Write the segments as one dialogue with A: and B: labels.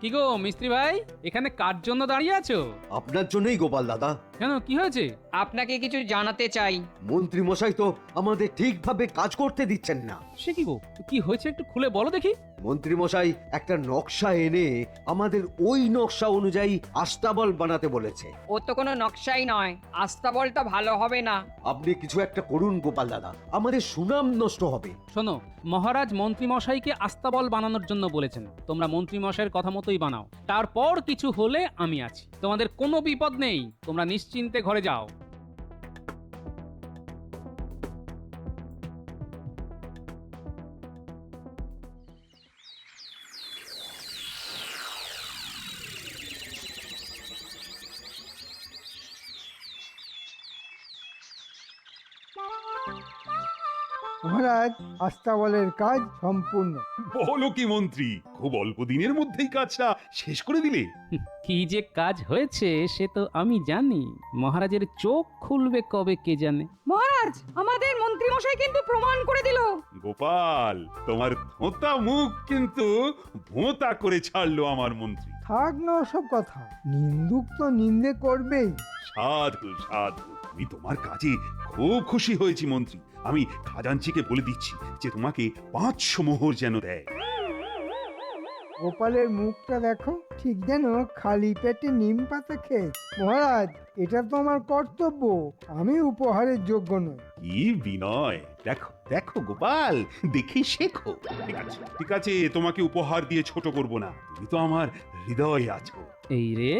A: কি গো মিস্ত্রি ভাই, এখানে কার জন্য দাঁড়িয়ে আছো?
B: আপনার জন্যই গোপাল দাদা।
A: কেন, কি হয়েছে?
C: আপনাকে কিছু জানাতে চাই।
B: মন্ত্রী মশাই তো আমাদের ঠিকভাবে কাজ করতে দিচ্ছেন না।
A: সে কি গো, কি হয়েছে একটু খুলে বলো দেখি।
B: মন্ত্রী মশাই একটা নকশা এনে আমাদের ওই নকশা অনুযায়ী আস্তাবল বানাতে বলেছে।
C: ও তো কোনো নকশাই নয়, আস্তাবলটা ভালো হবে না।
B: আপনি কিছু একটা করুন গোপাল দাদা, আমাদের সুনাম নষ্ট হবে।
A: শোনো, মহারাজ মন্ত্রী মশাইকে আস্তাবল বানানোর জন্য বলেছেন। তোমরা মন্ত্রী মশাইয়ের কথা মতোই বানাও, তারপর কিছু হলে আমি আছি। তোমাদের কোনো বিপদ নেই, তোমরা নিশ্চিন্তে ঘরে যাও।
D: মহারাজ, আস্তাবলের কাজ সম্পূর্ণ।
E: বলো কি মন্ত্রী, খুব অল্প দিনের মধ্যেই কাজটা শেষ করে দিলে?
A: কি যে কাজ হয়েছে সে তো আমি জানি, মহারাজের চোখ খুলবে কবে কে জানে।
C: মহারাজ, আমাদের মন্ত্রী মশাই কিন্তু প্রমাণ করে দিল।
E: গোপাল, তোমার ধোঁতা মুখ কিন্তু ভোঁতা করে ছাড়লো আমার মন্ত্রী।
D: থাক না ওসব কথা, নিন্দুক তো নিন্দে করবেই।
E: সাধু সাধু, আমি তোমার কাজে খুব খুশি হয়েছি মন্ত্রী। আমি খাজাঞ্চিকে বলে দিচ্ছি যে তোমাকে 500 মোহর যেন দেয়।
D: গোপালের মুখটা দেখো, ঠিক যেন খালি পেটে নিম পাতা খেয়ে। মহারাজ, এটা তো আমার কর্তব্য, আমি উপহারের যোগ্য নই।
E: কি বিনয়! দেখো দেখো গোপাল, দেখে শেখো। ঠিক আছে, তোমাকে উপহার দিয়ে ছোট করব না, তুমি তো আমার হৃদয়ে আছো।
A: এই রে,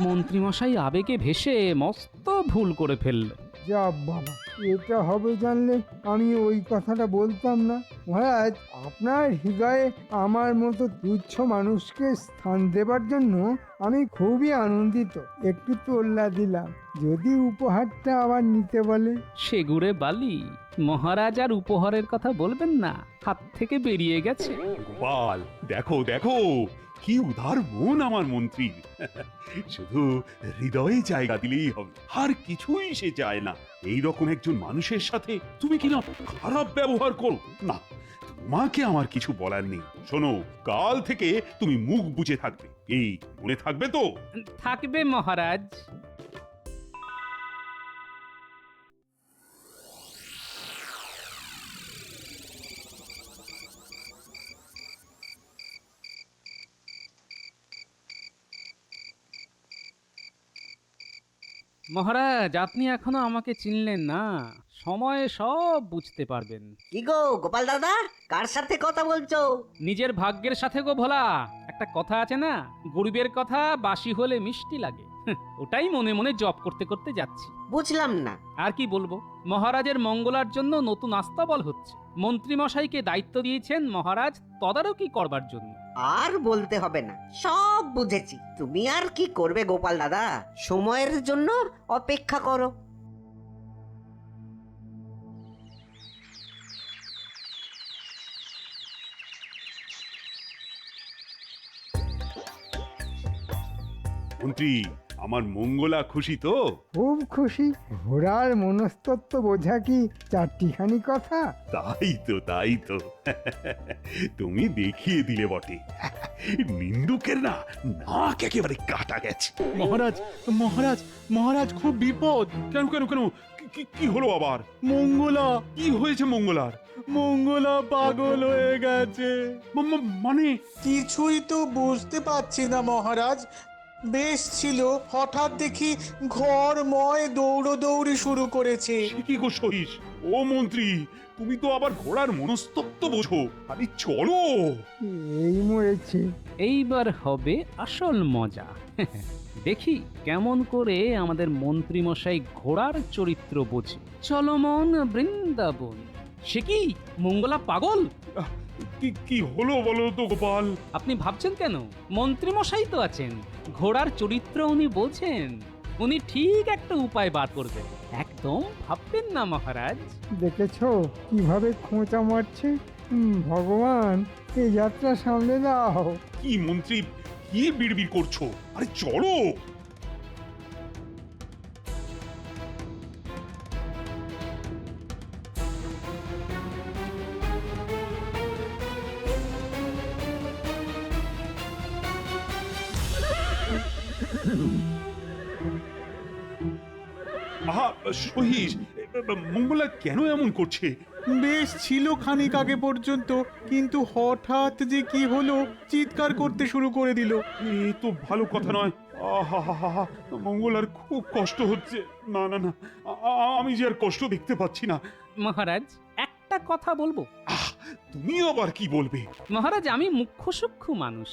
A: মন্ত্রী মশাই আবেগে ভেসে মস্ত ভুল করে ফেললো।
D: যা বাবা, এটা হবে জানলে আমি ওই কথাটা বলতাম না। মহারাজ, আপনার হৃদয়ে আমার মতো তুচ্ছ মানুষকে স্থান দেবার জন্য আমি খুবই আনন্দিত। একটু তোল্লা দিলাম, যদি উপহারটা আবার নিতে বলে।
A: সেগুড়ে বালি, মহারাজ আর উপহারের কথা বলবেন না, হাত থেকে বেরিয়ে গেছে।
E: গোপাল, দেখো দেখো, কি উদার মন আমার মন্ত্রী। শুধু হৃদয়ে জায়গা দিলেই হবে, আর কিছুই সে চায় না। এই রকম একজন মানুষের সাথে তুমি কিনা খারাপ ব্যবহার করো না। তোমাকে আমার কিছু বলার নেই। শোনো, কাল থেকে তুমি মুখ বুজে থাকবে, এই মনে থাকবে তো?
A: থাকবে মহারাজ। মহারাজ, আপনি এখনো আমাকে চিনলেন না, সময়ে সব বুঝতে পারবেন।
F: কি গো গোপাল দাদা, কার সাথে কথা বলছো?
A: নিজের ভাগ্যের সাথে গো ভোলা, একটা কথা আছে না, গরিবের কথা বাসি হলে মিষ্টি লাগে। ওটাই মনে মনে জপ করতে করতে যাচ্ছি।
F: বুঝলাম না।
A: আর কি বলবো, মহারাজের মঙ্গলার জন্য নতুন আস্তাবল হচ্ছে। মন্ত্রী মশাইকে দায়িত্ব দিয়েছেন মহারাজ তদারকি করবার জন্য।
F: আর বলতে হবে না, সব বুঝেছি। তুমি আর কি করবে গোপাল দাদা, সময়ের জন্য অপেক্ষা করো।
E: মন্ত্রী, আমার মঙ্গলা খুশি তো?
D: খুব খুশি। ঘোড়ার মনস্তত্ত্ব বোঝা কি চারটিখানি কথা?
E: তাই তো তাই তো। তুমি দেখিয়ে দিলে বটে, নিন্দুকের না নাক একেবারে কাটা গেছে।
G: মহারাজ, মহারাজ, মহারাজ, খুব বিপদ।
E: কেন কেন কেন, কি হলো আবার?
G: মঙ্গলা,
E: কি হয়েছে মঙ্গলার?
G: মঙ্গলা পাগল হয়ে গেছে।
E: মানে?
H: কিছুই তো বুঝতে পারছি না মহারাজ। বেশ ছিল, হঠাৎ দেখি ঘরময় দৌড়দৌড়ি শুরু করেছে।
E: সে কি গো সহিস? ও মন্ত্রী, তুমি তো আবার ঘোড়ার মনস্তত্ত্ব বোঝো। আরে চলো।
D: এই মরেছে।
A: এইবার হবে আসল মজা। দেখি কেমন করে আমাদের মন্ত্রী মশাই ঘোড়ার চরিত্র বোঝে। চলমন বৃন্দাবন। সে কি, মঙ্গলা পাগল?
E: কি হলো বলো তো গোপাল?
A: আপনি ভাবছেন কেন? মন্ত্রী মশাই তো আছেন, ঘোড়ার চরিত্র উনি বোঝেন। উনি ঠিক একটা উপায় বার করবেন, একদম ভাববেন না মহারাজ।
D: দেখেছো কিভাবে খোঁচা মারছে? ভগবান, এই যাত্রা সামলে দাও।
E: কি মন্ত্রী, কি বিড়বিড় করছো? আরে চলো। সহিস, মঙ্গলা কেন এমন করছে?
H: বেশ ছিল খানিক আগে পর্যন্ত, কিন্তু হঠাৎ যে কি হলো, চিৎকার করতে শুরু করে দিল।
E: এ তো ভালো কথা নয়। আহা, মঙ্গলার খুব কষ্ট হচ্ছে। না না না, আমি যে আর কষ্ট দেখতে পাচ্ছি না।
A: মহারাজ একটা কথা বলবো?
E: তুমি আবার কি বলবে?
A: মহারাজ আমি মুখ্য সূক্ষ্ম মানুষ,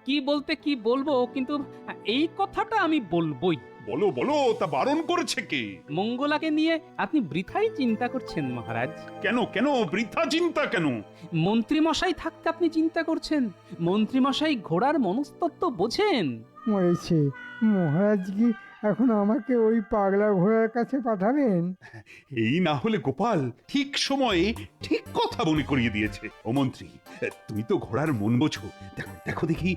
A: কি বলতে কি বলবো, কিন্তু এই কথাটা আমি বলবোই।
E: বলো বলো, তা বারণ করেছে কে?
A: মঙ্গলাকে নিয়ে আপনি বৃথাই চিন্তা করছেন মহারাজ।
E: কেন কেন বৃথা চিন্তা কেন?
A: মন্ত্রী মশাই থাকতে আপনি চিন্তা করছেন? মন্ত্রী মশাই ঘোড়ার মনস্তত্ত্ব বোঝেন?
D: মরেছে। মহারাজ কি এখন আমাকে ওই পাগলা ঘোড়ার কাছে পাঠাবেন?
E: এই না হলে গোপাল ঠিক সময়ে ঠিক কথা মনে করিয়ে দিয়েছে। ও মন্ত্রী, তুমি তো ঘোড়ার মন বোঝো। দেখো দেখো দেখি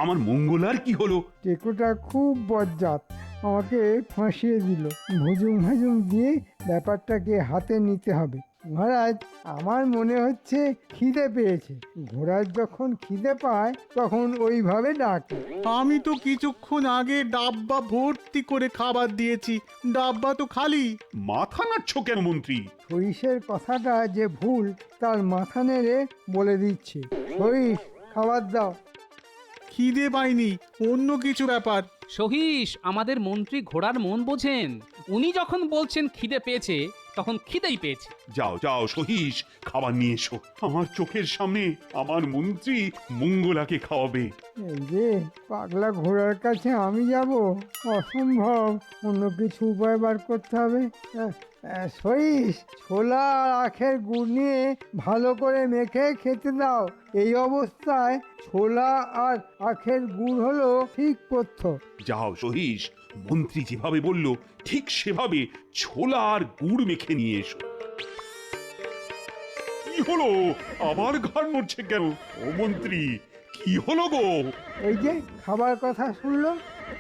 E: আমার মঙ্গলার কি হলো।
D: টেকোটা খুব বজ্জাত, আমাকে ফাঁসিয়ে দিল। ভুজুং ভাজুং দিয়ে ব্যাপারটাকে হাতে নিতে হবে। মহারাজ আমার মনে হচ্ছে খিদে পেয়েছে। ঘোড়ার যখন খিদে পায় তখন ওইভাবে ডাকে।
H: আমি তো কিছুক্ষণ আগে ডাব্বা ভর্তি করে খাবার দিয়েছি, ডাব্বা তো খালি।
E: মাথা নাড়ছ কেন মন্ত্রী?
D: সরিষের কথাটা যে ভুল তার মাথা নেড়ে বলে দিচ্ছি। সরিষ, খাবার দাও।
H: খিদে পাইনি, অন্য কিছু ব্যাপার।
A: সহিস, আমাদের মন্ত্রী ঘোড়ার মন বোঝেন। উনি যখন বলছেন খিদে পেয়েছে, তখন খিদেই পেয়েছে।
E: যাও যাও সহিস, খাবার নিয়ে এসো। আমার চোখের সামনে আমার মন্ত্রী মঙ্গলাকে খাওয়াবে।
D: এই যে পাগলা ঘোড়ার কাছে আমি যাব, অসম্ভব। অন্য কিছু উপায় বার করতে হবে। সইস, ছোলা আর আখের গুড় নিয়ে ভালো করে মেখে খেতে দাও। এই অবস্থায় ছোলা আর আখের গুড় হলো ঠিক পথ্য।
E: যাও সহিস, মন্ত্রী যেভাবে বলল ঠিক সেভাবে ছোলা আর গুড় মেখে নিয়ে এসো। কি হলো, আবার ঘাড় নড়ছে কেন? ও মন্ত্রী, কি হলো গো?
D: এই যে খাবার কথা শুনলো,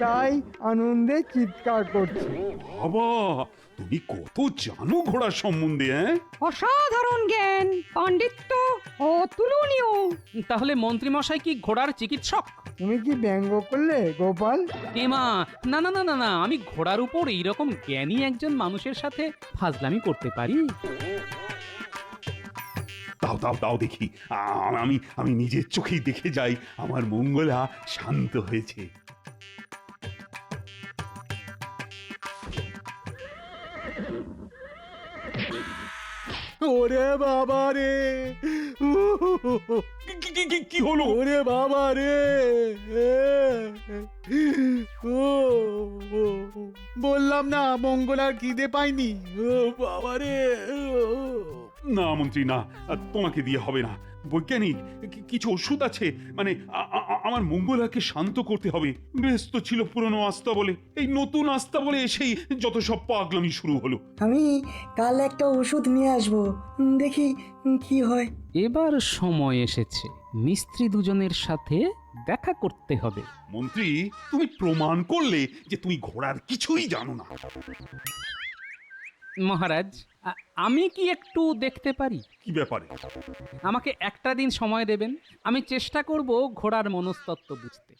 D: তাই আনন্দে চিৎকার করছে।
E: বাবা, তুমি কত জানো ঘোড়ার সম্বন্ধে?
C: অসাধারণ জ্ঞান, পাণ্ডিত্য অতুলনীয়।
A: তাহলে মন্ত্রী মশাই কি ঘোড়ার চিকিৎসক?
D: তুমি কি ব্যঙ্গ করলে গোপাল?
A: এমা, না না না না না, আমি ঘোড়ার উপর এইরকম জ্ঞানী একজন মানুষের সাথে ফাজলামি করতে পারি?
E: দাও দাও দাও দেখি, আমি আমি নিজের চোখেই দেখে যাই আমার মঙ্গলা শান্ত হয়েছে।
H: ওরে বাবা রে,
E: কি হলো?
H: ওরে বাবা রে, বললাম না মঙ্গলার খিদে পাইনি। ও বাবা রে।
E: না মন্ত্রী না, তোমাকে দিয়ে হবে না। বৈজ্ঞানিক কিছু ওষুধ আছে? মানে আমার মঙ্গলাকে শান্ত করতে হবে। ব্যস্ত ছিল পুরনো আস্থা বলে, এই নতুন আস্থা বলে এসেই যত সব পাগলামি শুরু হলো।
I: আমি কাল একটা ওষুধ নিয়ে আসবো, দেখি কি হয়।
A: এবার সময় এসেছে, মিস্ত্রি দুজনের সাথে দেখা করতে হবে।
E: মন্ত্রী, তুমি প্রমাণ করলে যে তুমি ঘোড়ার কিছুই জানো না।
A: মহারাজ, আমি কি একটু দেখতে পারি?
E: কি ব্যাপারে?
A: আমাকে একটা দিন সময় দেবেন, আমি চেষ্টা করব ঘোড়ার মনস্তত্ত্ব বুঝতে।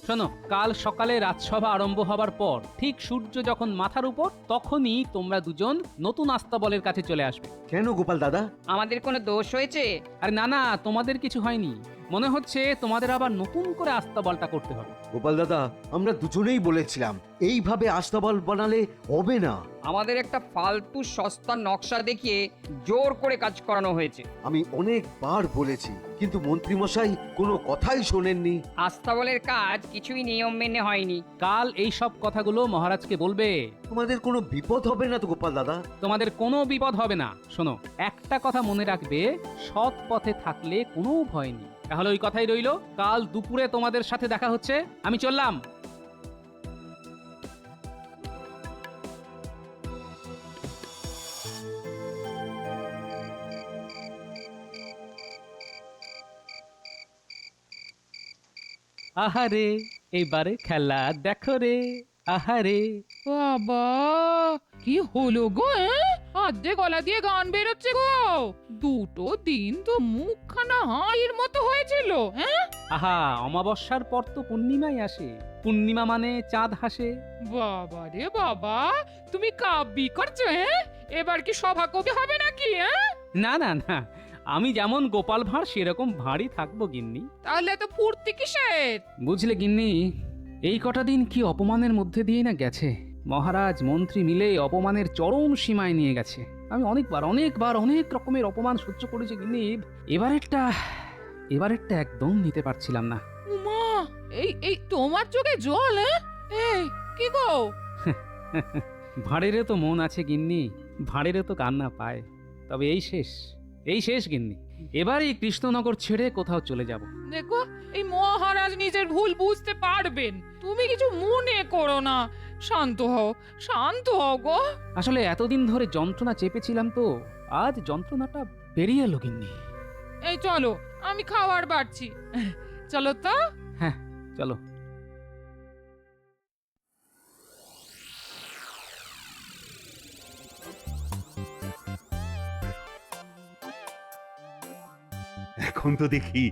A: শোনো, কাল সকালে রাজসভা আরম্ভ হবার পর ঠিক সূর্য যখন মাথার উপর, তখনই তোমরা দুজন নতুন আস্তাবলের কাছে চলে আসবে।
B: কেন গোপাল দাদা?
C: আমাদের কোনো দোষ হয়েছে?
A: আরে না না, তোমাদের কিছু হয়নি। মনে হচ্ছে তোমাদের আবার নতুন করে আস্তাবলটা করতে হবে।
B: গোপাল দাদা, আমরা দুজনেই বলেছিলাম এইভাবে আস্তাবল বানালে হবে না।
C: আমাদের একটা ফালতু সস্তা নকশা দেখিয়ে জোর করে কাজ করানো হয়েছে।
B: আমি অনেকবার বলেছি, কিন্তু মন্ত্রী মশাই কোনো কথাই শোনেননি।
C: আস্তাবলের কাজ কিছুই নিয়ম মেনে হয়নি।
A: কাল এই সব কথাগুলো মহারাজকে বলবে।
B: তোমাদের কোনো বিপদ হবে না তো গোপাল দাদা?
A: তোমাদের কোনো বিপদ হবে না। শোনো, একটা কথা মনে রাখবে, সৎ পথে থাকলে কোনো ভয় নেই। তাহলে ওই কথাই রইলো, কাল দুপুরে তোমাদের সাথে দেখা হচ্ছে। আমি চললাম। আহারে, এবারে খেলা দেখো রে, আহারে।
J: বাবা, কি হলো গো? আধে গলা দিয়ে গান বেরোচ্ছে গো। দুটো দিন তো মুখখানা হাঁড়ির মতো হয়েছিল। হ্যাঁ,
A: আহা, অমাবস্যার পর তো পূর্ণিমাই আসে। পূর্ণিমা মানে চাঁদ হাসে।
J: বাবা রে বাবা, তুমি কাব্যি করছো? হ্যাঁ, এবার কি সভা কবি হবে নাকি? হ্যাঁ,
A: না না না, আমি যেমন গোপাল ভাঁড় সেরকম ভাঁড়ই থাকবো গিন্নি।
J: তাহলে তো ফুর্তি কিসের?
A: বুঝলে গিন্নি, এই কটা দিন কি অপমানের মধ্যে দিয়ে না গেছে। মহারাজ মন্ত্রী মিলে অপমানের চরম সীমায় নিয়ে গেছে। আমি অনেকবার অনেক রকমের অপমান সহ্য করেছি গিন্নি। এবারেরটা একদম নিতে পারছিলাম না।
J: উমা, এই তোমার চোখে জল? হ্যাঁ, এই কি গো?
A: ভাঁড়েরও তো মন আছে গিন্নি, ভাঁড়েরও তো কান্না পায়। তবে এই শেষ গিন্নি। এবার এই কৃষ্ণনগর ছেড়ে কোথাও চলে যাব।
J: দেখো, এই মহারাজ নিজের ভুল বুঝতে পারবেন, তুমি কিছু মনে করো না। শান্ত হও গো।
A: আসলে এতদিন ধরে যন্ত্রণা চেপেছিলাম তো, আজ যন্ত্রণাটা বেরিয়ে এলো গিন্নি।
J: এই চলো, আমি খাবার বাড়ছি। চলো তো।
A: হ্যাঁ, চলো।
E: এখন তো দেখি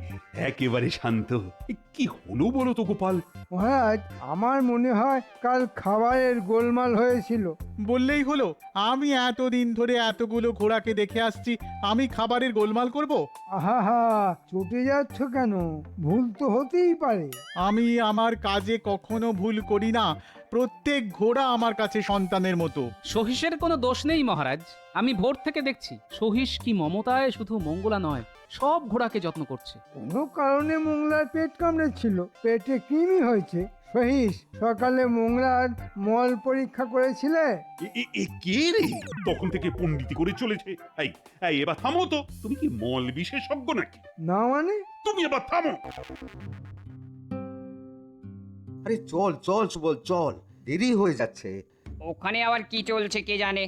E: একেবারে শান্ত। কি হলো বলো তো গোপাল?
D: মহারাজ, আমার মনে হয় কাল খাবারের গোলমাল হয়েছিল।
G: বললেই হলো, আমি এতদিন ধরে এতগুলো ঘোড়াকে দেখে আসছি, আমি খাবারের গোলমাল করব?
D: আহা, চটে যাচ্ছ কেন? ভুল তো হতেই পারে।
G: আমি আমার কাজে কখনো ভুল করি না। প্রত্যেক ঘোড়া আমার কাছে সন্তানের মতো।
A: সহিসের কোনো দোষ নেই মহারাজ। আমি ভোর থেকে দেখছি সহিস কি মমতায় শুধু মঙ্গলা নয়, সব ঘোড়াকে যত্ন করছে।
D: কোনো কারণে মোংলার পেট কামড়েছিল, পেটে কৃমি হয়েছে। সহিস, সকালে মোংলার মল পরীক্ষা করেছিলে?
E: কে রে তখন থেকে পণ্ডিতি করে চলেছে? এই এবার থামো তো। তুমি কি মল বিশেষজ্ঞ নাকি?
D: না মানে?
E: তুমি এবার থামো।
B: আরে চল চল সুবল, চল, দেরি হয়ে যাচ্ছে।
C: ওখানে আবার কি চলছে কে জানে।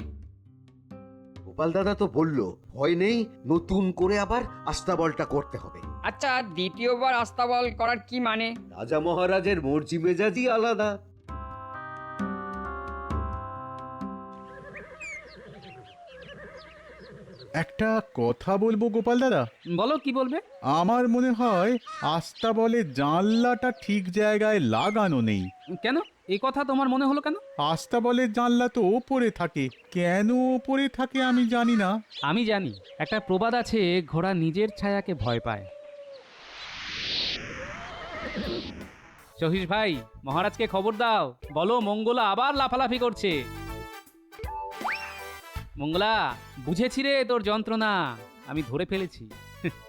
B: গোপাল দাদা তো বললো ভয় নেই, নতুন করে আবার আস্তাবলটা করতে হবে।
C: আচ্ছা, দ্বিতীয়বার আস্তাবল করার কি মানে?
B: রাজা মহারাজের মর্জি মেজাজই আলাদা।
G: একটা কথা বলবো গোপাল দাদা?
A: বলো, কি বলবে?
G: আমার মনে হয় আস্তাবলে জানলাটা ঠিক জায়গায় লাগানো নেই।
A: কেন এই কথা তোমার মনে হলো কেন?
G: আস্তাবলের জানলা তো ওপরে থাকে, কেন ওপরে থাকে আমি জানি না।
A: আমি জানি, একটা প্রবাদ আছে, ঘোড়া নিজের ছায়াকে ভয় পায়। সহিস ভাই, মহারাজকে খবর দাও, বলো মঙ্গলা আবার লাফালাফি করছে। মঙ্গলা, বুঝেছি রে তোর যন্ত্রণা, আমি ধরে ফেলেছি।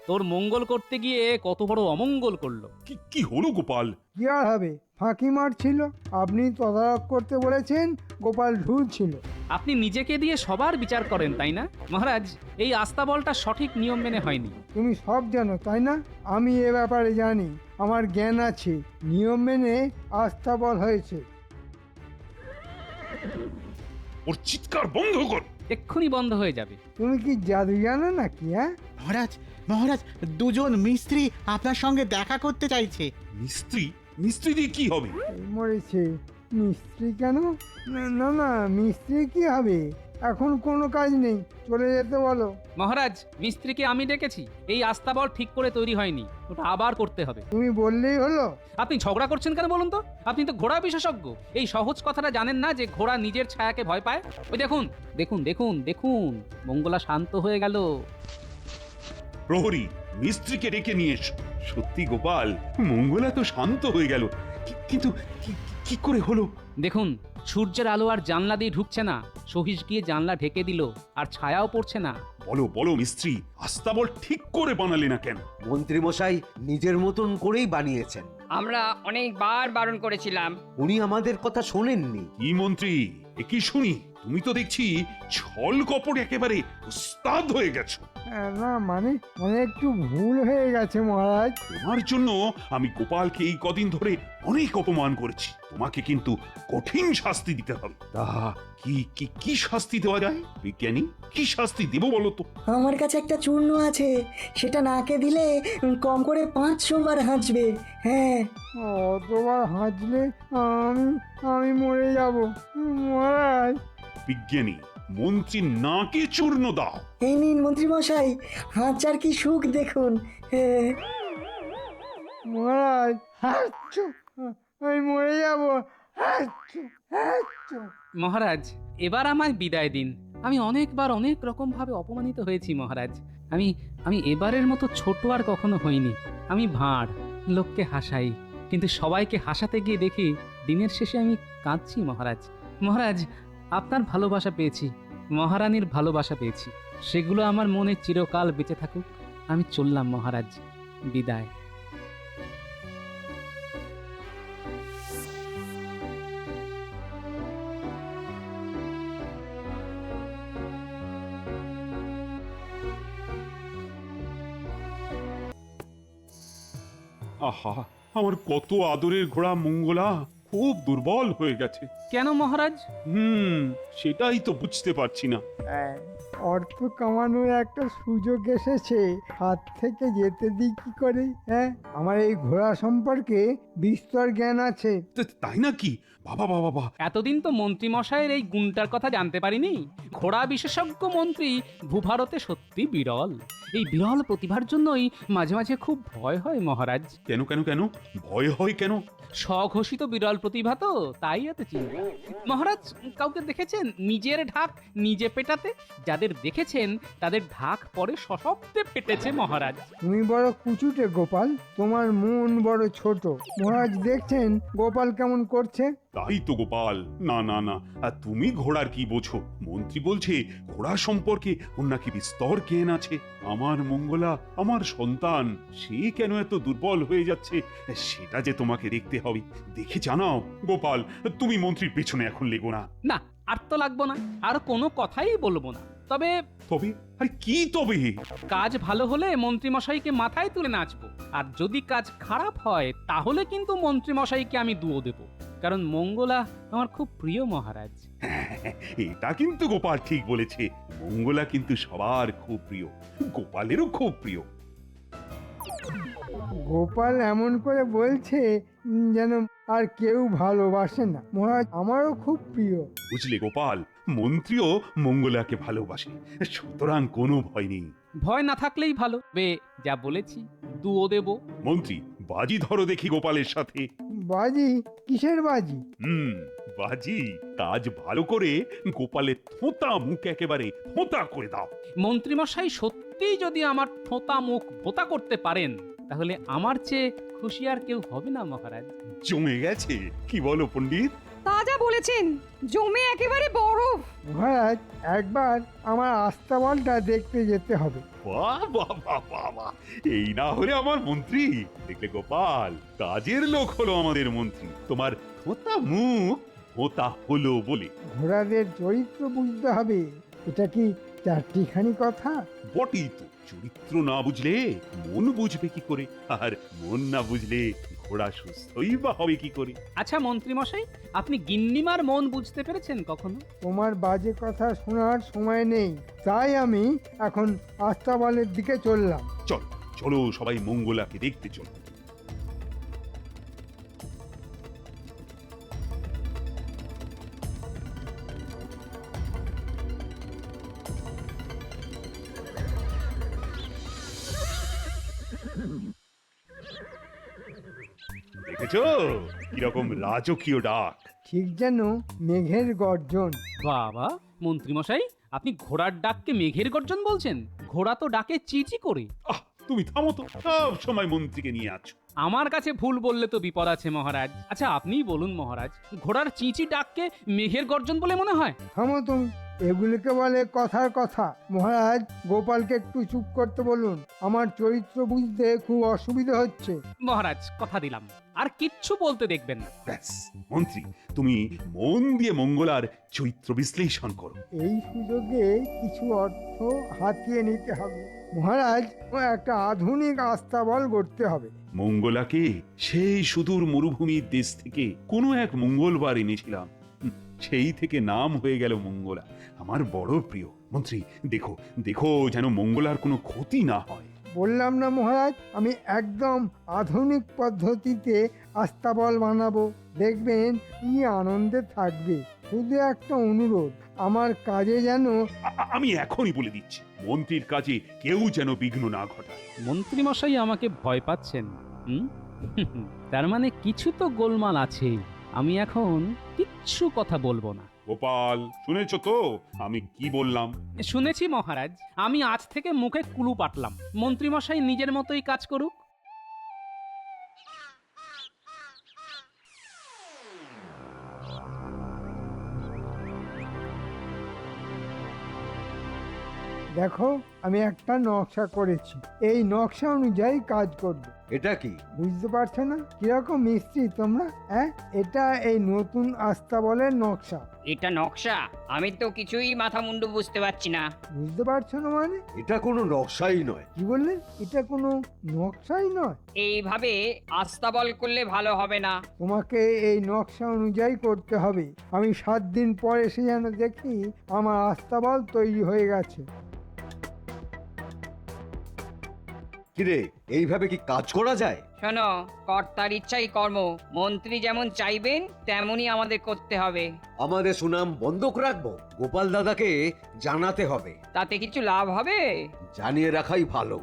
A: তোর মঙ্গল করতে গিয়ে কত বড় অমঙ্গল করলো।
E: কি হলো গোপাল?
D: কি আর হবে, ফাঁকি মারছিল। আপনি তদারক করতে বলেছেন, গোপাল ঢুলছিল।
A: আপনি নিজেকে দিয়ে সবার বিচার করেন, তাই না মহারাজ? এই আস্তাবলটা সঠিক নিয়ম মেনে হয়নি।
D: তুমি সব জানো, তাই না? আমি এ ব্যাপারে জানি, আমার জ্ঞান আছে। নিয়ম মেনে আস্তাবল হয়েছে।
E: ওর চিৎকার বন্ধ কর।
A: এক্ষুনি বন্ধ হয়ে যাবে।
D: তুমি কি জাদু জানো নাকি? হ্যাঁ,
G: মহারাজ, দুজন মিস্ত্রি আপনার সঙ্গে দেখা করতে চাইছে।
E: মিস্ত্রি দিয়ে কি হবে?
D: এই মরেছে। মিস্ত্রি কেন? না, মিস্ত্রি কি হবে? এখন কোনো কাজ নেই, চলে যেতে বলো।
A: মহারাজ, মিস্ত্রিকে আমি ডেকেছি। এই আস্তাবল ঠিক করে তৈরি হয়নি, ওটা আবার করতে হবে।
D: তুমি বললেই হলো।
A: আপনি ঝগড়া করছেন কেন বলুন তো? আপনি তো ঘোড়া বিশেষজ্ঞ, এই সহজ কথাটা জানেন না যে ঘোড়া নিজের ছায়াকে ভয় পায়? ওই দেখুন দেখুন দেখুন দেখুন, মঙ্গলা শান্ত হয়ে গেল।
E: প্রহরী, মিস্ত্রিকে ডেকে নিয়ে এসো। সত্যি গোপাল, মঙ্গলা তো শান্ত হয়ে গেল, কিন্তু কি করে হলো?
A: দেখুন, সূর্যের আলো আর জানলা দিয়ে ঢুকছে না, সহিস গিয়ে জানলা ঢেকে দিল, আর ছায়াও পড়ছে না।
E: বলো মিস্ত্রি, আস্তাবল ঠিক করে বানালে না কেন?
B: মন্ত্রী মশাই নিজের মতন করেই বানিয়েছেন।
C: আমরা অনেকবার বারণ করেছিলাম।
B: উনি আমাদের কথা শোনেননি।
E: কি মন্ত্রী, এ কি শুনি? তুমি তো দেখছি ছল কপট একেবারে উস্তাদ হয়ে গেছো।
D: না মানে একটু ভুল হয়ে গেছে মহারাজ।
E: তোমার জন্য আমি গোপালকে এই কদিন ধরে অনেক অপমান করেছি। তোমাকে কিন্তু কঠিন শাস্তি দিতে হবে। তা কি শাস্তি দেওয়া যায় বিজ্ঞানী? কি শাস্তি দেব বলো তো?
I: আমার কাছে একটা চূর্ণ আছে, সেটা নাকে দিলে কম করে 500 বার হাঁচবে। হ্যাঁ,
D: অতবার হাঁচলে আমি মরে যাব মহারাজ।
E: বিজ্ঞানী, মন্ত্রীর নাকে চূর্ণ দাও।
I: এই নিন মন্ত্রীমশাই, হাঁচার কি সুখ দেখুন। হ্যাঁ।
D: মহারাজ হাঁচু, আমি মরে যাবো। হাঁচু, হাঁচু।
A: মহারাজ এবার আমায় বিদায় দিন। আমি অনেকবার অনেক রকম ভাবে অপমানিত হয়েছি মহারাজ। আমি আমি এবারের মতো ছোট আর কখনো হইনি। আমি ভাঁড়, লোককে হাসাই, কিন্তু সবাইকে হাসাতে গিয়ে দেখি দিনের শেষে আমি কাঁদছি মহারাজ। মহারাজ আপনার ভালোবাসা পেয়েছি, মহারানীর ভালোবাসা পেয়েছি, সেগুলো আমার মনে চিরকাল বেঁচে থাকুক। আমি চললাম মহারাজ, বিদায়।
E: আহা, আমার কত আদরের ঘোড়া মঙ্গলা খুব দুর্বল হয়ে গেছে।
A: কেন মহারাজ?
E: সেটাই তো বুঝতে পারছি না।
D: অর্থ কামানোর একটা সুযোগ এসেছে, হাত থেকে যেতে দিই কি করে? হ্যাঁ, আমার এই ঘোড়া সম্পর্কে বিস্তর জ্ঞান আছে।
E: তাই নাকি? বাবা বাবা বাবা,
A: এতদিন তো মন্ত্রী মশাইয়ের এই গুণটার কথা জানতে পারিনি। ঘোড়া বিশেষজ্ঞ মন্ত্রী ভূভারতে সত্যি বিরল। এই বিরল প্রতিভার জন্যই মাঝে মাঝে খুব ভয় হয় মহারাজ।
E: কেন কেন কেন ভয় হয় কেন?
A: স্বঘোষিত বিরল প্রতিভা তো, তাই এত চিন্তা। মহারাজ কাউকে দেখেছেন নিজের ঢাক নিজে পেটাতে? যাদের দেখেছেন তাদের ঢাক পরে সশব্দে পেটেছে মহারাজ।
D: তুমি বড় কুচুটে গোপাল, তোমার মন বড় ছোট। মহারাজ দেখছেন গোপাল কেমন করছে?
E: তাই তো গোপাল, না না না, আর তুমি ঘোড়ার কি বোঝো? মন্ত্রী বলছে ঘোড়া সম্পর্কে ওর নাকি বিস্তর জ্ঞান আছে। আমার মঙ্গলা, আমার সন্তান, সে কেন এত দুর্বল হয়ে যাচ্ছে সেটা যে তোমাকে দেখতে হবে। দেখে জানাও গোপাল, তুমি মন্ত্রীর পেছনে এখন লেগো না।
A: না, আর তো লাগবো না, আর কোনো কথাই বলবো না। তবে
E: তবে আরে কি তবে?
A: কাজ ভালো হলে মন্ত্রী মশাইকে মাথায় তুলে নাচবো, আর যদি কাজ খারাপ হয় তাহলে কিন্তু মন্ত্রী মশাইকে আমি দুয়ো দেব। কারণ মঙ্গলা আমার খুব প্রিয় মহারাজ।
E: এটা কিন্তু গোপাল ঠিক বলেছে, মঙ্গলা কিন্তু সবার খুব প্রিয়, গোপালেরও খুব প্রিয়।
D: গোপাল এমন করে বলছে যেন আর কেউ ভালোবাসে না। মহারাজ আমারও খুব প্রিয়।
E: বুঝলে গোপাল, মন্ত্রীও মঙ্গলাকে ভালোবাসে, সুতরাং কোনো ভয় নেই।
A: ভয় না থাকলেই ভালো। যা বলেছি, দুয়ো দেব।
E: মন্ত্রী বাজি ধরো দেখি গোপালের সাথে।
D: বাজি? কিসের বাজি?
E: বাজি কাজ ভালো করে গোপালের থোঁতা মুখ একেবারে থোঁতা করে দাও।
A: মন্ত্রী মশাই সত্যিই যদি আমার থোঁতা মুখ ভোতা করতে পারেন তাহলে আমার চেয়ে খুশি আর কেউ হবে না মহারাজ।
E: জমে গেছে, কি বলো পণ্ডিত?
J: তা যা বলেছেন, জমে একেবারে বরফ।
D: মহারাজ একবার আমার আস্তাবলটা দেখতে যেতে হবে।
E: বাহ বাহ বাহ বাহ বাহ, এই না হলে আমার মন্ত্রী। দেখলে গোপাল, কাজের লোক হলো আমাদের মন্ত্রী, তোমার থোঁতা মুখ থোঁতা হলো বলে।
D: ঘোড়াদের চরিত্র বুঝতে হবে, এটা কি চারটিখানি কথা?
E: বটেই তো, চরিত্র না বুঝলে মন বুঝবে কি করে, আর মন না বুঝলে ঘোড়া সুস্থই বা হবে কি করে?
A: আচ্ছা মন্ত্রী মশাই, আপনি গিন্নিমার মন বুঝতে পেরেছেন কখনো?
D: তোমার বাজে কথা শোনার সময় নেই, তাই আমি এখন আস্তাবলের দিকে চললাম।
E: চলো চলো, সবাই মঙ্গলাকে দেখতে চলো। দেখেছো কিরকম রাজকীয় ডাক?
D: ঠিক যেন মেঘের গর্জন।
A: বাবা, মন্ত্রী মশাই আপনি ঘোড়ার ডাককে মেঘের গর্জন বলছেন? ঘোড়া তো ডাকে চিচি করে।
E: আহ, তুমি থামো তো, সব সময় মন্ত্রীকে নিয়ে আছো।
A: আমার কাছে ভুল বললে তো বিপদ আছে মহারাজ। আচ্ছা আপনিই বলুন মহারাজ, ঘোড়ার চিচি ডাককে মেঘের গর্জন বলে মনে হয়?
D: থামো তুমি, এগুলিকে বলে কথার কথা। মহারাজ গোপালকে একটু চুপ করতে বলুন, আমার চরিত্র বুঝতে খুব অসুবিধা হচ্ছে।
A: মহারাজ কথা দিলাম, আর কিচ্ছু বলতে দেখবেন না।
E: ব্যাস মন্ত্রী, তুমি মন দিয়ে মঙ্গলার চরিত্র বিশ্লেষণ করো।
D: এই সুযোগে কিছু অর্থ হাতিয়ে নিতে হবে। মহারাজ একটা আধুনিক আস্তাবল গড়তে হবে।
E: মঙ্গলাকে সেই সুদূর মরুভূমির দেশ থেকে কোনো এক মঙ্গলবার এনেছিলাম, সেই থেকে নাম হয়ে গেল মঙ্গলা। আমার বড় প্রিয়। মন্ত্রী দেখো দেখো, যেন মঙ্গলার কোনো ক্ষতি না হয়।
D: বললাম না মহারাজ, আমি একদম আধুনিক পদ্ধতিতে আস্তাবল বানাবো, দেখবেন কি আনন্দে থাকবে। শুধু একটা অনুরোধ, আমার কাজে যেন
E: আমি এখনই বলে দিচ্ছি, মন্ত্রীর কাজে কেউ যেন বিঘ্ন না ঘটায়।
A: মন্ত্রীমশাই আমাকে ভয় পাচ্ছেন, হুম? তার মানে কিছু তো গোলমাল আছে। আমি এখন কিচ্ছু কথা বলবো না।
E: গোপাল, শুনেছো তো আমি কি বললাম?
A: শুনেছি মহারাজ, আমি আজ থেকে মুখে কুলু পাটলাম। মন্ত্রীমশাই নিজের মতোই কাজ করুক।
D: দেখো, আমি একটা নকশা করেছি, এই নকশা অনুযায়ী কাজ করবে।
B: এটা কি?
D: বুঝতে পারছো না কিরকম মিস্ত্রি তোমরা? হ্যাঁ, এটা এই নতুন আস্তাবলের নকশা।
C: এটা নকশা? আমি তো কিছুই মাথা মুন্ডু বুঝতে পারছি না।
D: বুঝতে পারছো না মানে?
B: এটা কোনো নকশাই নয়।
D: কি বললেন? এটা কোনো নকশাই নয়?
C: এইভাবে আস্তাবল করলে ভালো হবে না।
D: তোমাকে এই নকশা অনুযায়ী করতে হবে। আমি 7 দিন পর এসে যেন দেখি আমার আস্তাবল তৈরি হয়ে গেছে।
B: কিরে, এইভাবে কি কাজ করা যায়?
C: শোনো, কর্তার ইচ্ছাই কর্ম। মন্ত্রী যেমন চাইবেন তেমনই আমাদের করতে হবে।
B: আমাদের সুনাম বন্ধক রাখবো? গোপাল দাদাকে জানাতে হবে।
C: তাতে কিছু লাভ হবে?
B: জানিয়ে রাখাই ভালো।